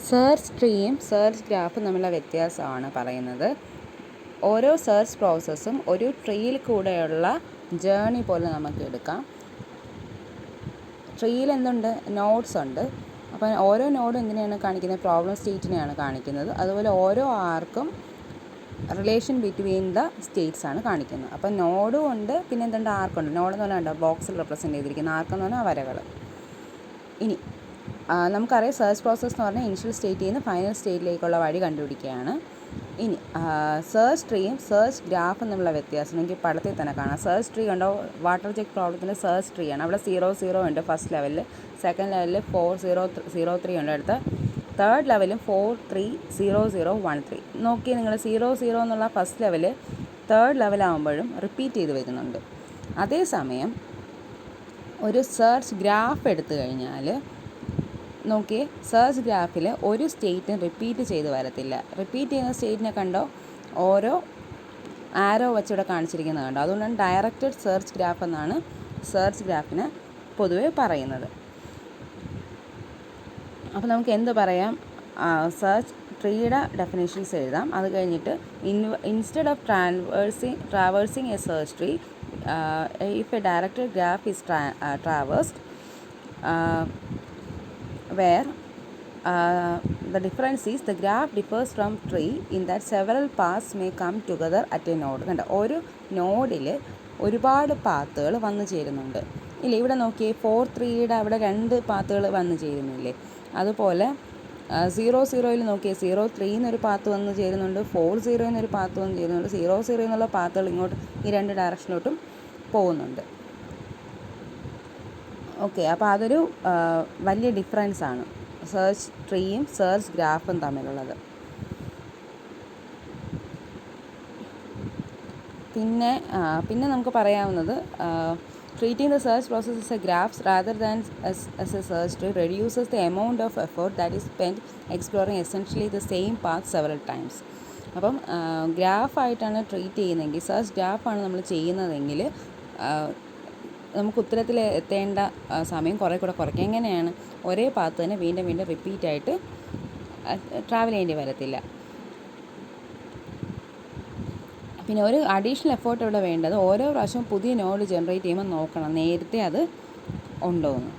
Search ട്രീയും search ഗ്രാഫും തമ്മിലുള്ള വ്യത്യാസമാണ് പറയുന്നത്. ഓരോ സെർച്ച് പ്രോസസ്സും ഒരു ട്രീയിൽ കൂടെയുള്ള ജേർണി പോലെ നമുക്ക് എടുക്കാം. ട്രീയിൽ എന്തുണ്ട്? നോഡ്സ് ഉണ്ട്. അപ്പോൾ ഓരോ നോഡും എന്തിനെയാണ് കാണിക്കുന്നത്? പ്രോബ്ലം സ്റ്റേറ്റിനെയാണ് കാണിക്കുന്നത്. അതുപോലെ ഓരോ ആർക്കും റിലേഷൻ ബിറ്റ്വീൻ ദ സ്റ്റേറ്റ്സ് ആണ് കാണിക്കുന്നത്. അപ്പോൾ നോഡും ഉണ്ട്, പിന്നെ എന്തുണ്ട്? ആർക്കുണ്ട്. നോഡ് എന്ന് പറഞ്ഞാൽ ബോക്സിൽ റെപ്രസെൻറ്റ് ചെയ്തിരിക്കുന്ന, ആർക്കെന്ന് പറഞ്ഞാൽ വരകൾ. ഇനി നമുക്കറിയാം സെർച്ച് പ്രോസസ്സ് എന്ന് പറഞ്ഞാൽ ഇനിഷ്യൽ സ്റ്റേറ്റിൽ നിന്ന് ഫൈനൽ സ്റ്റേറ്റിലേക്കുള്ള വഴി കണ്ടുപിടിക്കുകയാണ്. ഇനി സെർച്ച് ട്രീയും സെർച്ച് ഗ്രാഫും തമ്മിലുള്ള വ്യത്യാസം എനിക്ക് പടത്തിൽ തന്നെ കാണാം. സെർച്ച് ട്രീ കണ്ടോ? വാട്ടർ ചെക്ക് പ്രോബ്ലത്തിൻ്റെ സെർച്ച് ട്രീ ആണ്. അവിടെ 0 ഉണ്ട് ഫസ്റ്റ് ലെവലിൽ, സെക്കൻഡ് ലെവലിൽ 4003 ഉണ്ട്, അടുത്ത തേർഡ് ലെവലും 430013. നോക്കിയാൽ നിങ്ങൾ 00 എന്നുള്ള ഫസ്റ്റ് ലെവൽ തേർഡ് ലെവലാകുമ്പോഴും റിപ്പീറ്റ് ചെയ്ത് വരുന്നുണ്ട്. അതേസമയം ഒരു സെർച്ച് ഗ്രാഫ് എടുത്തു കഴിഞ്ഞാൽ നോക്കിയേ, സെർച്ച് ഗ്രാഫിൽ ഒരു സ്റ്റേറ്റും റിപ്പീറ്റ് ചെയ്ത് വരത്തില്ല. റിപ്പീറ്റ് ചെയ്യുന്ന സ്റ്റേറ്റിനെ കണ്ടോ? ഓരോ ആരോ വെച്ചിവിടെ കാണിച്ചിരിക്കുന്നത് കണ്ടോ? അതുകൊണ്ടാണ് ഡയറക്റ്റഡ് സെർച്ച് ഗ്രാഫ് എന്നാണ് സെർച്ച് ഗ്രാഫിന് പൊതുവെ പറയുന്നത്. അപ്പോൾ നമുക്ക് എന്ത് പറയാം? സെർച്ച് ട്രീയുടെ ഡെഫിനേഷൻസ് എഴുതാം. അത് കഴിഞ്ഞിട്ട് instead of traversing A search tree, if a directed graph is traversed, where the difference is the graph differs from tree in that several paths may come together at a node. കണ്ടോ? ഒരു നോഡിൽ ഒരുപാട് പാത്തുകൾ വന്നു ചേരുന്നുണ്ട് ഇല്ല. ഇവിടെ നോക്കിയേ, 43യുടെ അവിടെ 2 പാത്തുകൾ വന്നു ചേരുന്നില്ലേ? അതുപോലെ 00 നോക്കിയേ, 03 എന്നൊരു പാത്ത് വന്ന് ചേരുന്നുണ്ട്, 40 എന്നൊരു പാത്ത് വന്ന് ചേരുന്നുണ്ട്. 00 എന്നുള്ള പാത്തുകൾ ഇങ്ങോട്ട് ഈ 2 ഡയറക്ഷനിലോട്ടും പോകുന്നുണ്ട്. ഓക്കെ, അപ്പോൾ അതൊരു വലിയ ഡിഫറൻസ് ആണ് സെർച്ച് ട്രീയും സെർച്ച് ഗ്രാഫും തമ്മിലുള്ളത്. പിന്നെ നമുക്ക് പറയാവുന്നത്, treating the search process as a graphs rather than as a search tree reduces the amount of effort that is spent exploring essentially the same path several times. അപ്പം ഗ്രാഫായിട്ടാണ് treat ചെയ്യുന്നതെങ്കിൽ, search ഗ്രാഫാണ് നമ്മൾ ചെയ്യുന്നതെങ്കിൽ നമുക്ക് ഉത്തരത്തിൽ എത്തേണ്ട സമയം കുറേ കൂടെ കുറയ്ക്കാം. എങ്ങനെയാണ്? ഒരേ പാത്ത് തന്നെ വീണ്ടും വീണ്ടും റിപ്പീറ്റായിട്ട് ട്രാവൽ ചെയ്യേണ്ടി വരത്തില്ല. പിന്നെ ഒരു അഡീഷണൽ എഫേർട്ട് ഇവിടെ വേണ്ടത്, ഓരോ പ്രാവശ്യവും പുതിയ നോഡ് ജനറേറ്റ് ചെയ്യുമ്പോൾ നോക്കണം നേരത്തെ അത് ഉണ്ടോ എന്ന്.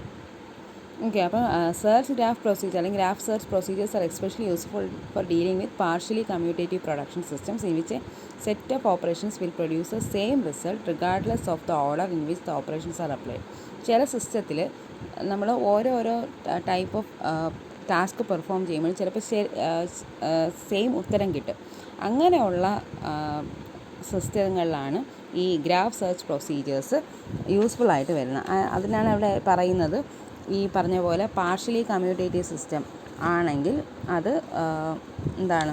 ഓക്കെ, അപ്പോൾ സെർച്ച് ഗ്രാഫ് പ്രൊസീജിയർ അല്ലെങ്കിൽ graph search procedures are especially useful for dealing with partially commutative production systems in which a set of operations will produce the same result regardless of the order in which the operations are applied. ചില സിസ്റ്റത്തിൽ നമ്മൾ ഓരോരോ type of task perform ചെയ്യുമ്പോൾ ചിലപ്പോൾ same ഉത്തരം കിട്ടും. അങ്ങനെയുള്ള സിസ്റ്റങ്ങളിലാണ് ഈ ഗ്രാഫ് സെർച്ച് പ്രൊസീജിയേഴ്സ് യൂസ്ഫുൾ ആയിട്ട് വരുന്നത്. അതിനാണ് അവിടെ പറയുന്നത്, ഈ പറഞ്ഞ പോലെ പാർഷ്യലി കമ്മ്യൂട്ടേറ്റീവ് സിസ്റ്റം ആണെങ്കിൽ അത് എന്താണ്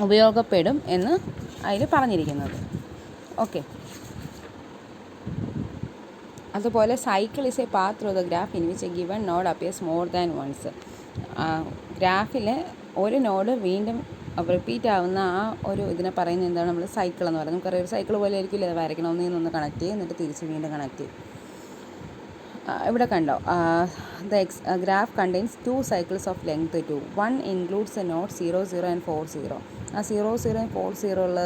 ഉപയോഗപ്പെടും എന്ന് അതിൽ പറഞ്ഞിരിക്കുന്നത്. ഓക്കെ, അതുപോലെ cycle is a path through the graph in which a given node appears more than once. ഗ്രാഫിൽ ഒരു നോഡ് വീണ്ടും റിപ്പീറ്റ് ആവുന്ന ആ ഒരു ഇതിനെ പറയുന്നത് എന്താണ്? നമ്മൾ സൈക്കിൾ എന്ന് പറയുന്നത്. നമുക്കറിയാം, ഒരു സൈക്കിൾ പോലെ ആയിരിക്കില്ല അത് വരയ്ക്കണം. ഒന്നിൽ കണക്ട് ചെയ്യും, എന്നിട്ട് തിരിച്ച് വീണ്ടും കണക്ട് ചെയ്യും. ഇവിടെ കണ്ടോ, the graph contains 2 cycles of length 2. 1 includes a node 00 and 40. ആ 00 and 40 ഉള്ള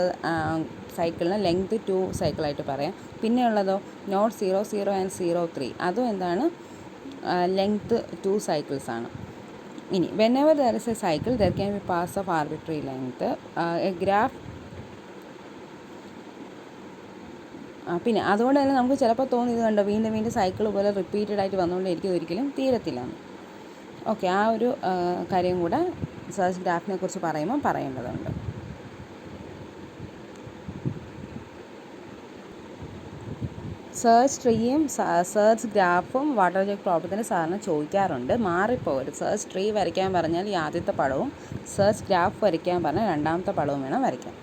സൈക്കിളിന് ലെങ്ത് 2 സൈക്കിളായിട്ട് പറയാം. പിന്നെയുള്ളതോ നോട്ട് 00 and 03, അതും എന്താണ്? ലെങ്ത് 2 cycles ആണ്. ഇനി whenever there is a cycle there can be paths of arbitrary length. A graph പിന്നെ അതുകൊണ്ട് തന്നെ നമുക്ക് ചിലപ്പോൾ തോന്നിയത് കണ്ടോ, വീണ്ടും വീണ്ടും സൈക്കിൾ പോലെ റിപ്പീറ്റഡ് ആയിട്ട് വന്നുകൊണ്ടിരിക്കും, ഒരിക്കലും തീരത്തില്ല. ഓക്കെ, ആ ഒരു കാര്യം കൂടെ സെർച്ച് ഗ്രാഫിനെ കുറിച്ച് പറയുമ്പോൾ പറയേണ്ടതുണ്ട്. സെർച്ച് ട്രീയും സെർച്ച് ഗ്രാഫും വാട്ടർ ചെക്ക് പ്രോബ്ലത്തിന് സാധാരണ ചോദിക്കാറുണ്ട്. മാറിപ്പോകരുത്. സെർച്ച് ട്രീ വരയ്ക്കാൻ പറഞ്ഞാൽ ഈ ആദ്യത്തെ പടവും സെർച്ച് ഗ്രാഫ് വരയ്ക്കാൻ പറഞ്ഞാൽ രണ്ടാമത്തെ പടവും വേണം വരയ്ക്കാൻ.